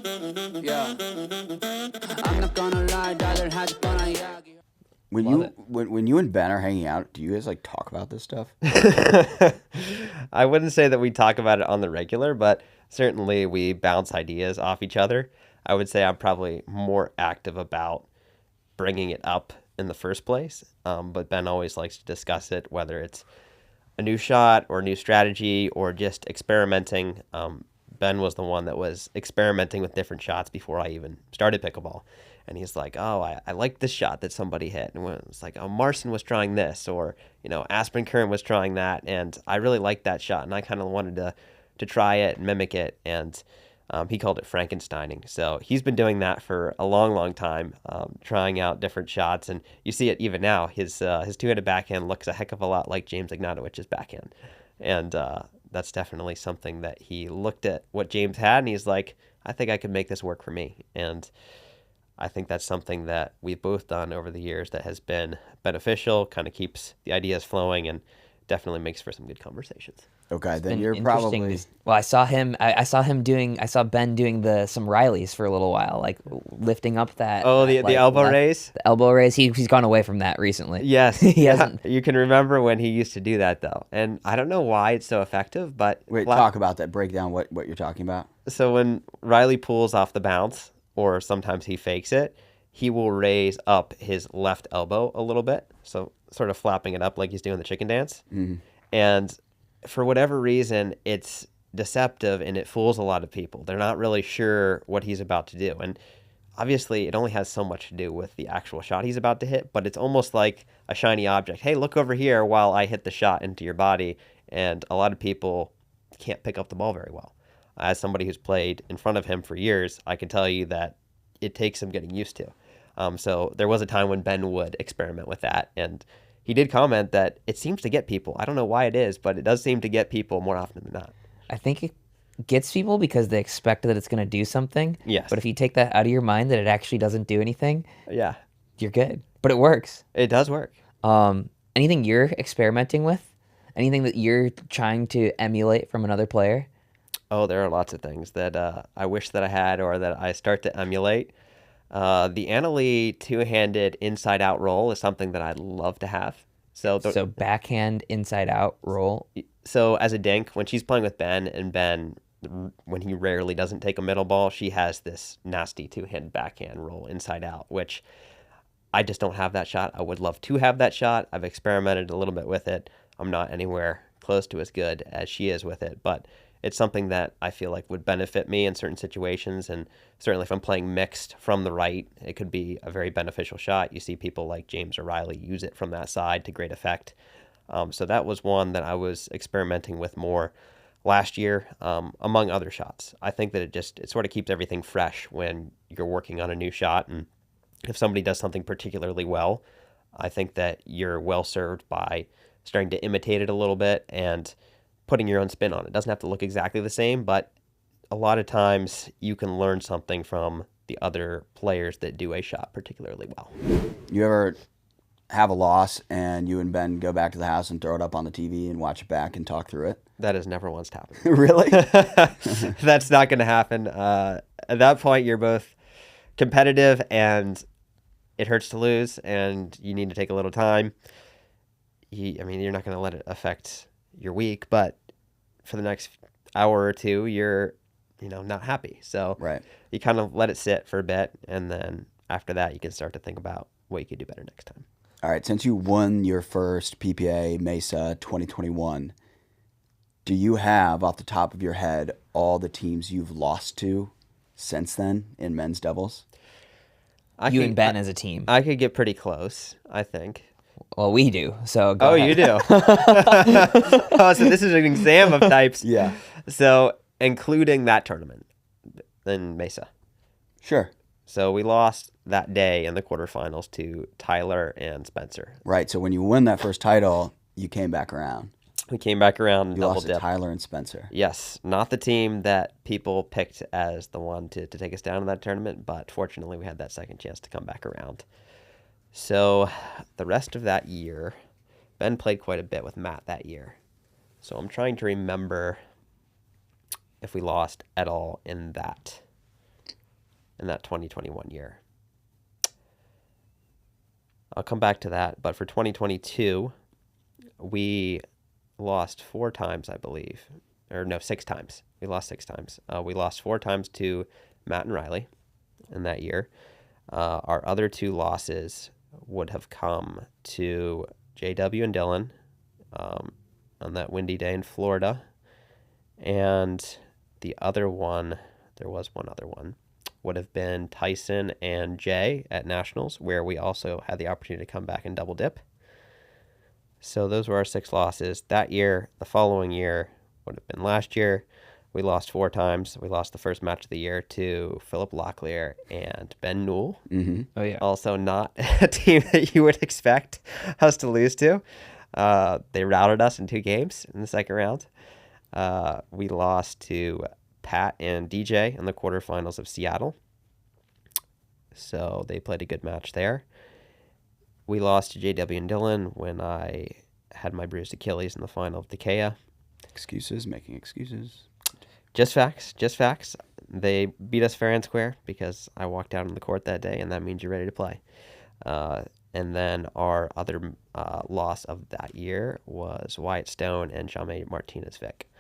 Yeah. I'm not gonna lie, rather had fun, yeah. When you and Ben are hanging out, do you guys like talk about this stuff? I wouldn't say that we talk about it on the regular, but certainly we bounce ideas off each other. I would say I'm probably more active about bringing it up in the first place, but Ben always likes to discuss it, whether it's a new shot or a new strategy or just experimenting. Ben was the one that was experimenting with different shots before I even started pickleball. And he's like, oh, I like this shot that somebody hit. And it's like, oh, Marson was trying this, or, Aspen Current was trying that. And I really liked that shot. And I kind of wanted to try it and mimic it. And he called it Frankenstein-ing. So he's been doing that for a long, long time, trying out different shots. And you see it even now. His two-handed backhand looks a heck of a lot like James Ignatowicz's backhand. And that's definitely something that he looked at what James had, and he's like, I think I could make this work for me. And I think that's something that we've both done over the years that has been beneficial, kind of keeps the ideas flowing, and definitely makes for some good conversations. Okay, then Been you're interesting probably... Well, I saw him. I saw him doing. I saw Ben doing some Rileys for a little while, like lifting up that. Oh, that, the elbow raise. The elbow raise. He's gone away from that recently. Yes, he hasn't. You can remember when he used to do that though, and I don't know why it's so effective. But Wait, talk about that. Break down what you're talking about. So when Riley pulls off the bounce, or sometimes he fakes it, he will raise up his left elbow a little bit, so sort of flapping it up like he's doing the chicken dance. Mm-hmm. And for whatever reason, it's deceptive and it fools a lot of people. They're not really sure what he's about to do. And obviously, it only has so much to do with the actual shot he's about to hit, but it's almost like a shiny object. Hey, look over here while I hit the shot into your body. And a lot of people can't pick up the ball very well. As somebody who's played in front of him for years, I can tell you that it takes some getting used to. So there was a time when Ben would experiment with that, and he did comment that it seems to get people. I don't know why it is, but it does seem to get people more often than not. I think it gets people because they expect that it's going to do something. Yes. But if you take that out of your mind that it actually doesn't do anything, Yeah, you're good. But it works. it does work. Anything you're experimenting with? Anything that you're trying to emulate from another player? Oh, there are lots of things that I wish that I had or that I start to emulate. The Annalee two-handed inside-out roll is something that I'd love to have. So Backhand inside-out roll. So as a dink, when she's playing with Ben, and Ben, when he rarely doesn't take a middle ball, she has this nasty two-handed backhand roll inside-out, which I just don't have that shot. I would love to have that shot. I've experimented a little bit with it. I'm not anywhere close to as good as she is with it, but it's something that I feel like would benefit me in certain situations, and certainly if I'm playing mixed from the right, it could be a very beneficial shot. You see people like James or Riley use it from that side to great effect. So that was one that I was experimenting with more last year, among other shots. I think that it sort of keeps everything fresh when you're working on a new shot, and if somebody does something particularly well, I think that you're well served by starting to imitate it a little bit and putting your own spin on it. It doesn't have to look exactly the same, but a lot of times you can learn something from the other players that do a shot particularly well. You ever have a loss and you and Ben go back to the house and throw it up on the TV and watch it back and talk through it? That has never once happened. Really? That's not going to happen. At that point, you're both competitive and it hurts to lose and you need to take a little time. You're not going to let it affect your week, but for the next hour or two, you're, not happy. So right. You kind of let it sit for a bit, and then after that, you can start to think about what you could do better next time. All right. Since you won your first PPA Mesa 2021, do you have, off the top of your head, all the teams you've lost to since then in men's doubles? You and Ben as a team. I could get pretty close, I think. Well, we do. So go ahead. You do. Oh, so this is an exam of types. Yeah. So including that tournament in Mesa. Sure. So we lost that day in the quarterfinals to Tyler and Spencer. Right. So when you win that first title, you came back around. We came back around and You double lost to dipped. Tyler and Spencer. Yes, not the team that people picked as the one to take us down in that tournament, but fortunately we had that second chance to come back around. So the rest of that year, Ben played quite a bit with Matt that year. So I'm trying to remember if we lost at all in that. in that 2021 year. I'll come back to that, but for 2022, we lost 4 times, I believe. Or no, 6 times. We lost 6 times. We lost 4 times to Matt and Riley in that year. Our other 2 losses would have come to JW and Dylan on that windy day in Florida. And the other one, there was one other one, would have been Tyson and Jay at Nationals, where we also had the opportunity to come back and double dip. So those were our 6 losses. That year, the following year, would have been last year. We lost 4 times. We lost the first match of the year to Philip Locklear and Ben Newell. Mm-hmm. Oh yeah. Also not a team that you would expect us to lose to. They routed us in 2 games in the second round. We lost to Pat and DJ in the quarterfinals of Seattle. So they played a good match there. We lost to JW and Dylan when I had my bruised Achilles in the final of Takea. Excuses, making excuses. Just facts, just facts. They beat us fair and square because I walked out on the court that day, and that means you're ready to play. And then our other loss of that year was Wyatt Stone and Jaume Martinez-Vic.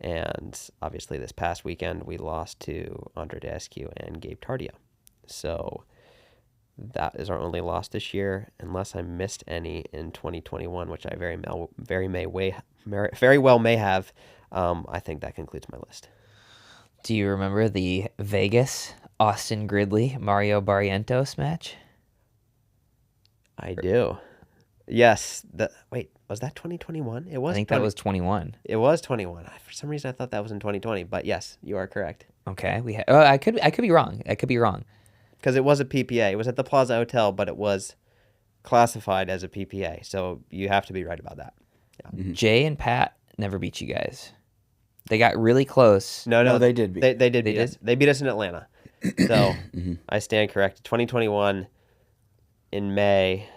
And obviously this past weekend, we lost to Andre Descu and Gabe Tardio. So that is our only loss this year, unless I missed any in 2021, which I very well may have. I think that concludes my list. Do you remember the Vegas Austin Gridley Mario Barrientos match? I do. Yes. Wait, was that 2021? It was. I think that was 21. It was 21. For some reason, I thought that was in 2020. But yes, you are correct. Okay, I could be wrong. I could be wrong. Because it was a PPA. It was at the Plaza Hotel, but it was classified as a PPA. So you have to be right about that. Yeah. Mm-hmm. Jay and Pat never beat you guys. They got really close. No, they did beat. They did beat us. They beat us in Atlanta. So I stand corrected. 2021 in May.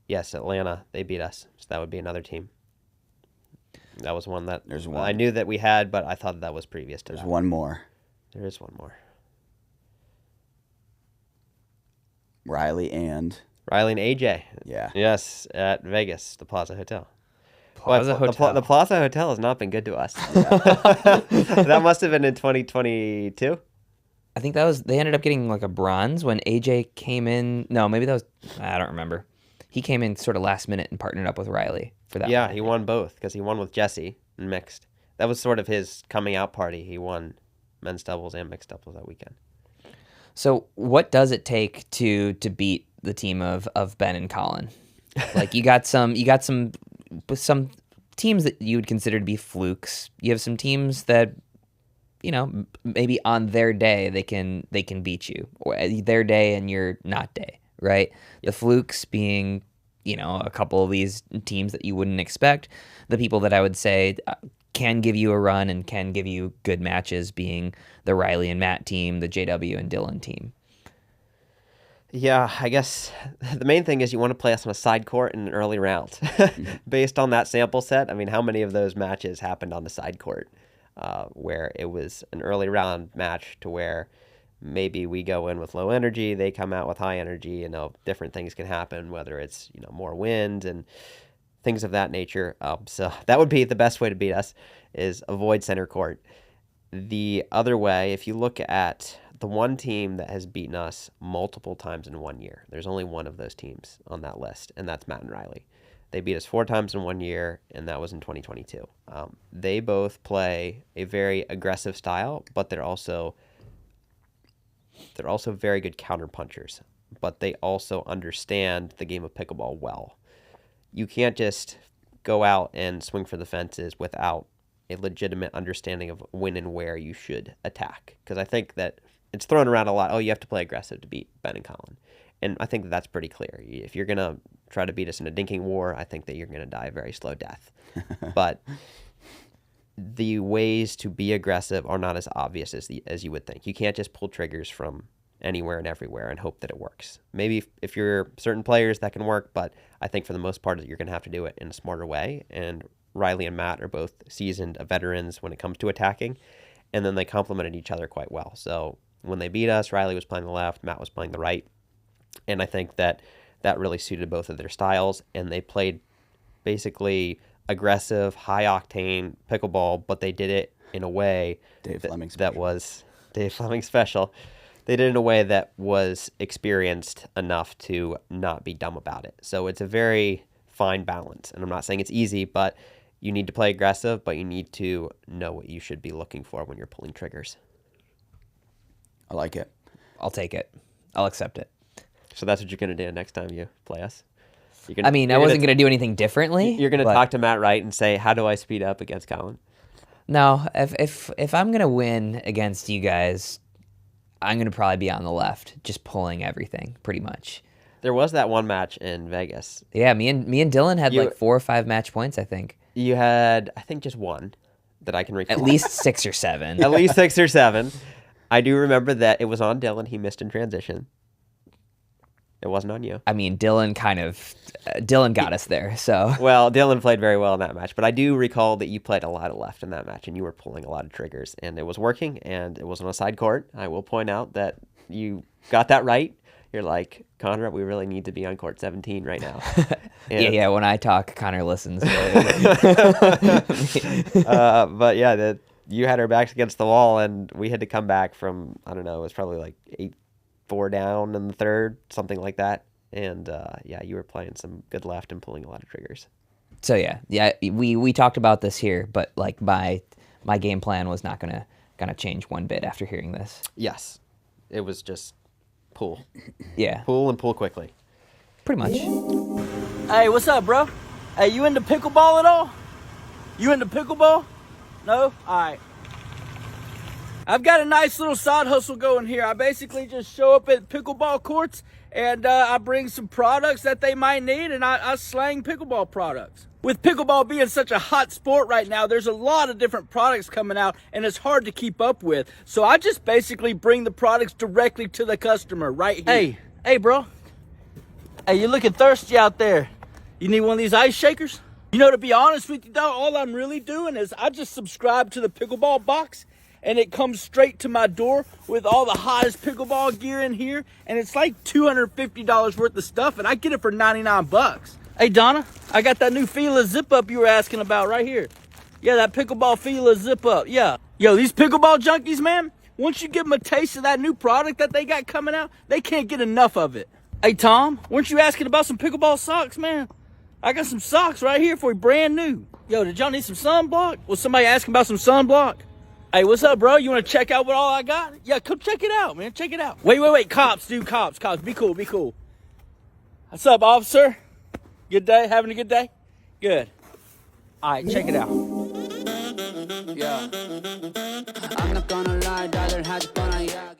Yes, Atlanta. They beat us. So that would be another team. That was one that There's one. I knew that we had, but I thought that was previous to There's that. one more. There is one more. Riley and AJ. yeah. Yes, at Vegas, the Plaza Hotel. Plaza Hotel. The Plaza Hotel has not been good to us. That must have been in 2022. I think they ended up getting like a bronze when AJ came in. No, maybe that was, I don't remember. He came in sort of last minute and partnered up with Riley for that. Yeah, one. he won both because he won with Jesse in mixed. That was sort of his coming out party. He won men's doubles and mixed doubles that weekend. So what does it take to beat the team of Ben and Colin? Like you got some teams that you would consider to be flukes. You have some teams that, you know, maybe on their day they can beat you, or their day and your not day, right? The flukes being, you know, a couple of these teams that you wouldn't expect. The people that I would say can give you a run and can give you good matches being the Riley and Matt team, the JW and Dylan team. Yeah, I guess the main thing is you want to play us on a side court in an early round. Based on that sample set, I mean, how many of those matches happened on the side court where it was an early round match to where maybe we go in with low energy, they come out with high energy, you know, different things can happen, whether it's, you know, more wind and things of that nature. So that would be the best way to beat us, is avoid center court. The other way, if you look at the one team that has beaten us multiple times in 1 year, there's only one of those teams on that list, and that's Matt and Riley. They beat us 4 times in 1 year, and that was in 2022. They both play a very aggressive style, but they're also very good counterpunchers. But they also understand the game of pickleball well. You can't just go out and swing for the fences without a legitimate understanding of when and where you should attack. Because I think that it's thrown around a lot. Oh, you have to play aggressive to beat Ben and Colin. And I think that that's pretty clear. If you're going to try to beat us in a dinking war, I think that you're going to die a very slow death. But the ways to be aggressive are not as obvious as you would think. You can't just pull triggers from anywhere and everywhere and hope that it works. Maybe if you're certain players that can work, but I think for the most part you're going to have to do it in a smarter way. And Riley and Matt are both seasoned veterans when it comes to attacking, and then they complemented each other quite well. So when they beat us, Riley was playing the left, Matt was playing the right. And I think that really suited both of their styles. And they played basically aggressive, high-octane pickleball, but they did it in a way that was Dave Fleming special. They did it in a way that was experienced enough to not be dumb about it. So it's a very fine balance. And I'm not saying it's easy, but you need to play aggressive, but you need to know what you should be looking for when you're pulling triggers. I like it. I'll take it. I'll accept it. So that's what you're going to do next time you play us? I wasn't going to do anything differently. You're going to talk to Matt Wright and say, how do I speed up against Colin? No, if I'm going to win against you guys, I'm going to probably be on the left, just pulling everything, pretty much. There was that one match in Vegas. Yeah, me and Dylan had like 4 or 5 match points, I think. You had, I think, just one that I can recall. At least 6 or 7. At least 6 or 7. I do remember that it was on Dylan. He missed in transition. It wasn't on you. I mean, Dylan got us there, so. Well, Dylan played very well in that match, but I do recall that you played a lot of left in that match, and you were pulling a lot of triggers, and it was working, and it was on a side court. I will point out that you got that right. You're like, Connor, we really need to be on court 17 right now. Yeah, when I talk, Connor listens. But yeah, you had our backs against the wall, and we had to come back from, I don't know, it was probably like 8-4 down in the third, something like that. And yeah, you were playing some good left and pulling a lot of triggers. So yeah, we talked about this here, but like my game plan was not gonna change one bit after hearing this. Yes, it was just pull. Yeah, pull and pull quickly. Pretty much. Hey, what's up, bro? Hey, you into pickleball at all? You into pickleball? No? Alright. I've got a nice little side hustle going here. I basically just show up at pickleball courts and I bring some products that they might need, and I slang pickleball products. With pickleball being such a hot sport right now, there's a lot of different products coming out and it's hard to keep up with. So I just basically bring the products directly to the customer right here. Hey, bro. Hey, you're looking thirsty out there. You need one of these ice shakers? You know, to be honest with you, though, all I'm really doing is I just subscribe to the pickleball box, and it comes straight to my door with all the hottest pickleball gear in here, and it's like $250 worth of stuff, and I get it for 99 bucks. Hey, Donna, I got that new Fila zip-up you were asking about right here. Yeah, that pickleball Fila zip-up, yeah. Yo, these pickleball junkies, man, once you give them a taste of that new product that they got coming out, they can't get enough of it. Hey, Tom, weren't you asking about some pickleball socks, man? I got some socks right here for you, brand new. Yo, did y'all need some sunblock? Was somebody asking about some sunblock? Hey, what's up, bro? You want to check out what all I got? Yeah, come check it out, man. Check it out. Wait. Cops, dude. Cops. Be cool. What's up, officer? Good day? Having a good day? Good. All right, check it out. Yeah. I'm not gonna lie, rather had fun, yeah.